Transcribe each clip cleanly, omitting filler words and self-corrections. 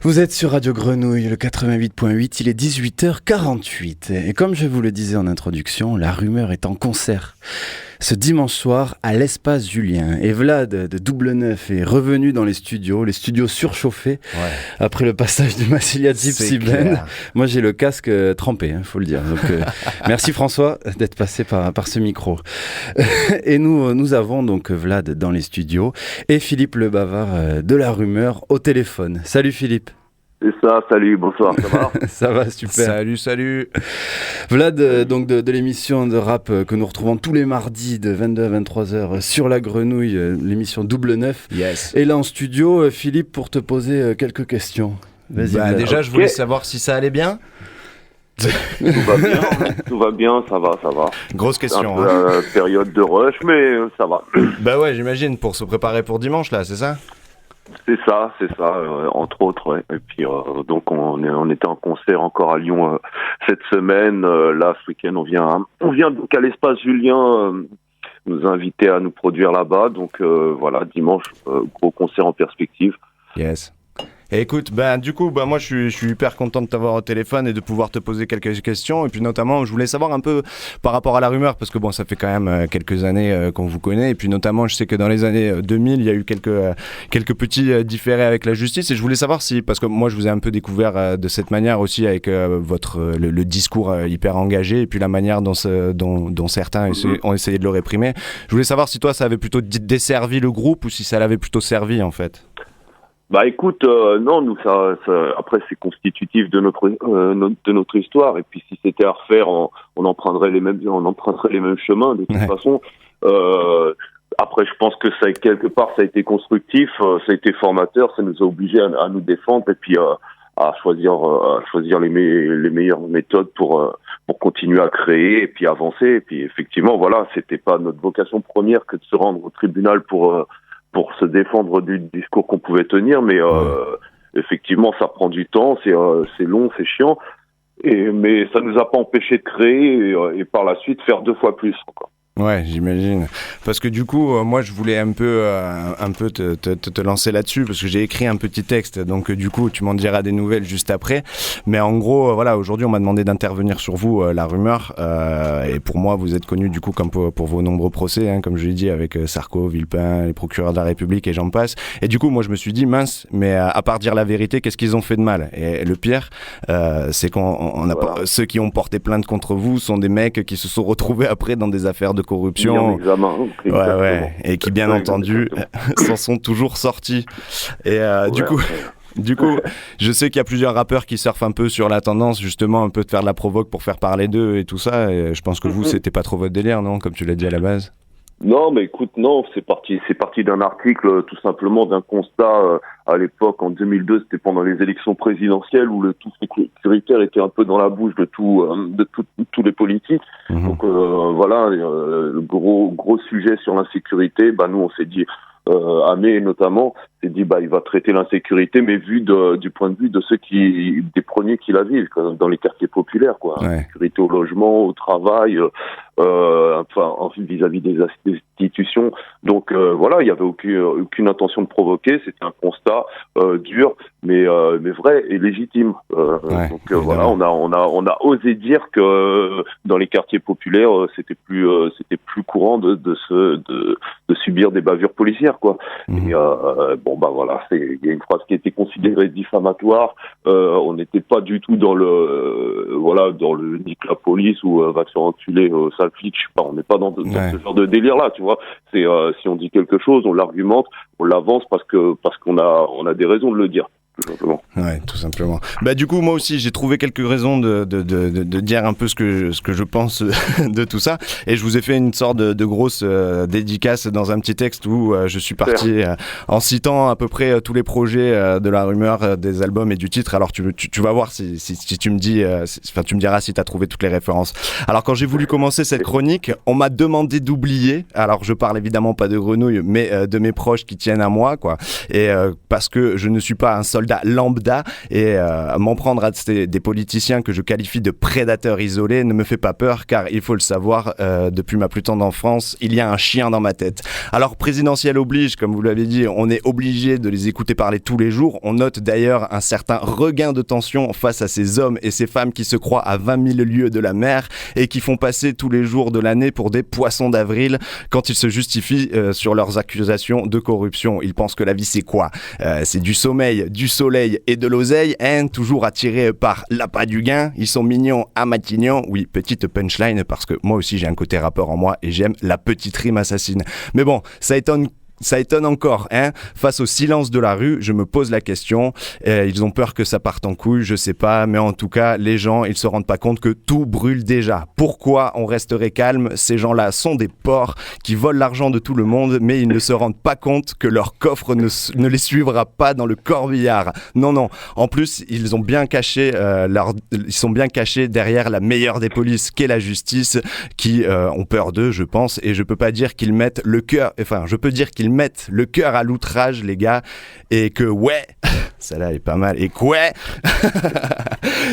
Vous êtes sur Radio Grenouille, le 88.8, il est 18h48. Et comme je vous le disais en introduction, la rumeur est en concert ce dimanche soir à l'Espace Julien. Et Vlad de Double Neuf est revenu dans les studios surchauffés, après le passage de Massilia Gypsy Band. Moi j'ai le casque trempé, faut le dire. Donc merci François d'être passé par ce micro. Et nous avons donc Vlad dans les studios et Philippe Le Bavard de la rumeur au téléphone. Salut Philippe. C'est ça, salut, bonsoir, ça va? Ça va, super. Salut. Vlad, donc de l'émission de rap que nous retrouvons tous les mardis de 22 à 23h sur la Grenouille, l'émission Double Neuf. Yes. Et là en studio, Philippe, pour te poser quelques questions. Vas-y. Déjà, je voulais savoir si ça allait bien. Tout va bien, ça va. Grosse question. Période de rush, mais ça va. Bah ouais, j'imagine, pour se préparer pour dimanche, là, c'est ça? C'est ça, entre autres, ouais. Et puis, donc, on était en concert encore à Lyon cette semaine. Là, ce week-end, on vient donc à l'Espace Julien nous inviter à nous produire là-bas. Donc, voilà, dimanche, gros concert en perspective. Yes. Et écoute, du coup, moi je suis hyper content de t'avoir au téléphone et de pouvoir te poser quelques questions. Et puis notamment, je voulais savoir un peu par rapport à la rumeur, parce que ça fait quand même quelques années qu'on vous connaît. Et puis notamment, je sais que dans les années 2000, il y a eu quelques petits différés avec la justice. Et je voulais savoir si, parce que moi je vous ai un peu découvert de cette manière aussi avec le discours hyper engagé et puis la manière dont certains ont essayé de le réprimer. Je voulais savoir si toi ça avait plutôt desservi le groupe ou si ça l'avait plutôt servi en fait. Écoute, non, nous ça après c'est constitutif de notre histoire, et puis si c'était à refaire, on emprunterait les mêmes chemins de toute façon. Après, je pense que ça quelque part ça a été constructif, ça a été formateur, ça nous a obligés à nous défendre et puis à choisir les meilleures méthodes pour continuer à créer et puis avancer. Et puis effectivement, voilà, c'était pas notre vocation première que de se rendre au tribunal pour se défendre du discours qu'on pouvait tenir, mais effectivement, ça prend du temps, c'est long, c'est chiant, mais ça nous a pas empêché de créer et par la suite faire 2 fois plus, quoi. Ouais, j'imagine. Parce que du coup, moi, je voulais un peu te lancer là-dessus, parce que j'ai écrit un petit texte. Donc, du coup, tu m'en diras des nouvelles juste après. Mais en gros, voilà, aujourd'hui, on m'a demandé d'intervenir sur vous, la rumeur. Et pour moi, vous êtes connu du coup comme pour vos nombreux procès, hein, comme je l'ai dit, avec Sarko, Villepin, les procureurs de la République et j'en passe. Et du coup, moi, je me suis dit, mince, mais à part dire la vérité, qu'est-ce qu'ils ont fait de mal? Et le pire, c'est ceux qui ont porté plainte contre vous sont des mecs qui se sont retrouvés après dans des affaires de corruption, et qui bien entendu s'en sont toujours sortis. Et du coup, je sais qu'il y a plusieurs rappeurs qui surfent un peu sur la tendance justement un peu de faire de la provoque pour faire parler d'eux et tout ça. Et je pense que vous, c'était pas trop votre délire, non, comme tu l'as dit à la base? Non, mais écoute, non, c'est parti d'un article, tout simplement d'un constat. À l'époque, en 2002, c'était pendant les élections présidentielles où le tout sécuritaire était un peu dans la bouche de tous les politiques. Donc voilà, le gros sujet sur l'insécurité. Nous, on s'est dit, Amé notamment, s'est dit, il va traiter l'insécurité, mais vu du point de vue de des premiers qui la vivent, dans les quartiers populaires, quoi. Ouais. Insécurité au logement, au travail. Vis-à-vis des institutions. Donc voilà, il y avait aucune intention de provoquer, c'était un constat dur mais vrai et légitime. Donc voilà, on a osé dire que dans les quartiers populaires, c'était plus courant de subir des bavures policières, quoi. Et voilà, il y a une phrase qui a été considérée diffamatoire. On n'était pas du tout dans le nique la police ou va se faire enculer sale flic, je sais pas, on n'est pas dans ce genre de délire là, tu vois. C'est si on dit quelque chose, on l'argumente, on l'avance parce qu'on a des raisons de le dire. Tout simplement. Ouais, tout simplement. Du coup, moi aussi, j'ai trouvé quelques raisons de dire un peu ce que je pense de tout ça. Et je vous ai fait une sorte de grosse dédicace dans un petit texte où je suis parti en citant à peu près tous les projets de la rumeur, des albums et du titre. Alors, tu vas voir si tu me dis, tu me diras si tu as trouvé toutes les références. Alors, quand j'ai voulu commencer cette chronique, on m'a demandé d'oublier. Alors, je parle évidemment pas de Grenouille, mais de mes proches qui tiennent à moi, quoi. Et parce que je ne suis pas un soldat soldat lambda et m'en prendre à des politiciens que je qualifie de prédateurs isolés ne me fait pas peur car il faut le savoir, depuis ma plus tendre enfance, il y a un chien dans ma tête. Alors présidentielle oblige, comme vous l'avez dit, on est obligé de les écouter parler tous les jours. On note d'ailleurs un certain regain de tension face à ces hommes et ces femmes qui se croient à 20 000 lieues de la mer et qui font passer tous les jours de l'année pour des poissons d'avril quand ils se justifient sur leurs accusations de corruption. Ils pensent que la vie c'est quoi ? C'est du sommeil, du soleil et de l'oseille, hein, toujours attirés par l'appât du gain. Ils sont mignons à Matignon. Oui, petite punchline parce que moi aussi j'ai un côté rappeur en moi et j'aime la petite rime assassine. Mais bon, ça étonne encore, hein. Face au silence de la rue, je me pose la question. Ils ont peur que ça parte en couille, je sais pas, mais en tout cas, les gens, ils se rendent pas compte que tout brûle déjà. Pourquoi on resterait calme ? Ces gens-là sont des porcs qui volent l'argent de tout le monde, mais ils ne se rendent pas compte que leur coffre ne les suivra pas dans le corbillard. Non. En plus, ils sont bien cachés derrière la meilleure des polices, qu'est la justice, qui ont peur d'eux, je pense, et je peux pas dire qu'ils mettent le cœur, enfin, je peux dire qu'ils mettent le cœur à l'outrage, les gars, et que ouais, celle-là est pas mal, et que ouais,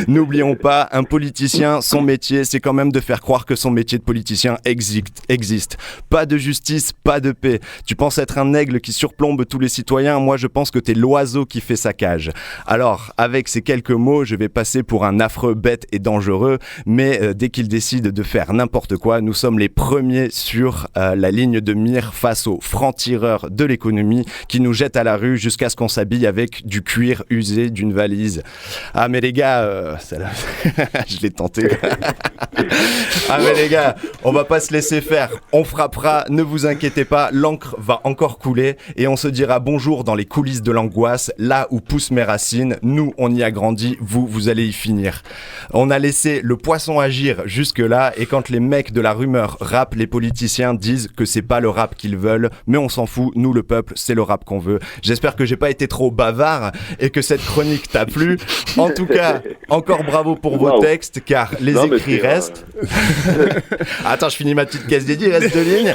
n'oublions pas, un politicien, son métier, c'est quand même de faire croire que son métier de politicien existe. Pas de justice, pas de paix. Tu penses être un aigle qui surplombe tous les citoyens, moi je pense que t'es l'oiseau qui fait sa cage. Alors, avec ces quelques mots, je vais passer pour un affreux, bête et dangereux, mais dès qu'il décide de faire n'importe quoi, nous sommes les premiers sur la ligne de mire face aux francs-tireurs de l'économie qui nous jettent à la rue jusqu'à ce qu'on s'habille avec du cuir usé d'une valise. Ah mais les gars, je l'ai tenté. Ah mais les gars, on va pas se laisser faire, on frappera, ne vous inquiétez pas, l'encre va encore couler et on se dira bonjour dans les coulisses de l'angoisse, là où poussent mes racines, nous on y a grandi, vous allez y finir. On a laissé le poisson agir jusque là et quand les mecs de la rumeur rappent, les politiciens disent que c'est pas le rap qu'ils veulent, mais on s'en fout, nous le peuple, c'est le rap qu'on veut. J'espère que j'ai pas été trop bavard et que cette chronique t'a plu. En tout cas, encore bravo pour vos textes car les écrits restent. Attends, je finis ma petite caisse dédiée, il reste 2 lignes.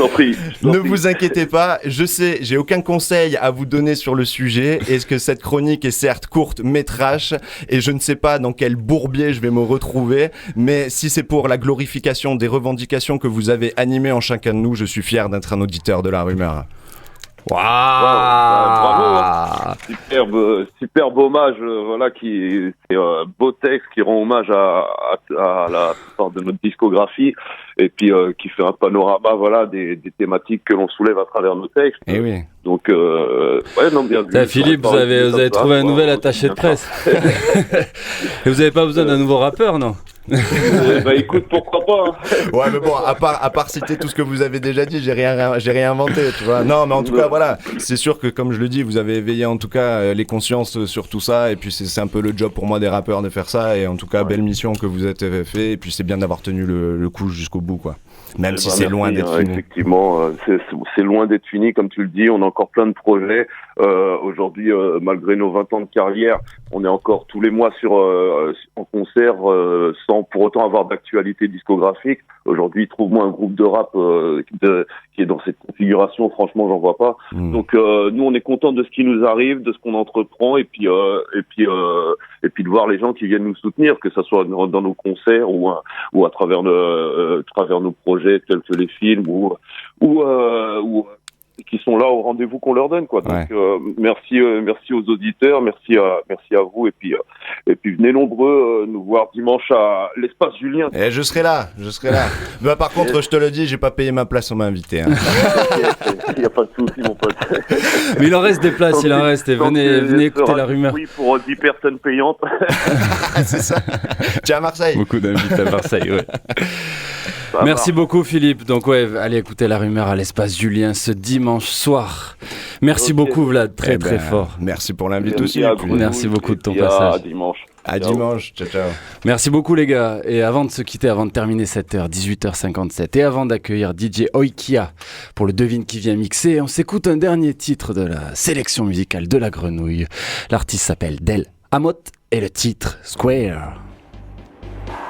Ne vous inquiétez pas, je sais, j'ai aucun conseil à vous donner sur le sujet. Est-ce que cette chronique est certes courte mais trash et je ne sais pas dans quel bourbier je vais me retrouver, mais si c'est pour la glorification des revendications que vous avez animées en chacun de nous, je suis fier d'être un auditeur de la rumeur. Waouh, bravo, superbe hommage, voilà, c'est un beau texte qui rend hommage à la plupart de notre discographie et puis qui fait un panorama, voilà, des thématiques que l'on soulève à travers nos textes. Eh oui. Donc, ouais, non, bien vu. Philippe, vous avez trouvé un nouvel attaché de presse. Et vous avez pas besoin d'un nouveau rappeur, non? Bah écoute, pourquoi pas, hein. Ouais mais bon, à part citer tout ce que vous avez déjà dit, j'ai rien inventé, tu vois. Non mais en tout cas voilà, c'est sûr que comme je le dis, vous avez éveillé en tout cas les consciences sur tout ça et puis c'est un peu le job pour moi des rappeurs de faire ça et en tout cas belle mission que vous avez fait et puis c'est bien d'avoir tenu le coup jusqu'au bout quoi. Même si c'est loin d'être fini. Effectivement, c'est loin d'être fini, comme tu le dis. On a encore plein de projets. Aujourd'hui, malgré nos 20 ans de carrière, on est encore tous les mois en concert sans pour autant avoir d'actualité discographique. Aujourd'hui, trouve-moi un groupe de rap qui est dans cette configuration. Franchement, j'en vois pas. Donc, nous, on est content de ce qui nous arrive, de ce qu'on entreprend, et puis de voir les gens qui viennent nous soutenir, que ça soit dans nos concerts ou à travers nos projets tels que les films ou qui sont là au rendez-vous qu'on leur donne quoi. Donc merci aux auditeurs, merci à vous et puis venez nombreux nous voir dimanche à l'espace Julien. Et je serai là. Bah par contre, je te le dis, j'ai pas payé ma place, on m'a invité hein. Il y a pas de souci mon pote. Mais il en reste des places, il en reste et venez écouter la rumeur. Oui, pour 10 personnes payantes. C'est ça. Tu es à Marseille. Beaucoup d'invités à Marseille, ouais. Merci beaucoup Philippe. Donc ouais, allez écouter la rumeur à l'espace Julien ce dimanche soir. Merci beaucoup Vlad, très fort. Merci pour l'invite aussi. Merci beaucoup de ton passage. À dimanche. À dimanche, ciao. Merci beaucoup les gars. Et avant de se quitter, avant de terminer cette heure, 18h57, et avant d'accueillir DJ Oikia pour le Devine qui vient mixer, on s'écoute un dernier titre de la sélection musicale de la Grenouille. L'artiste s'appelle Del Amot et le titre Square.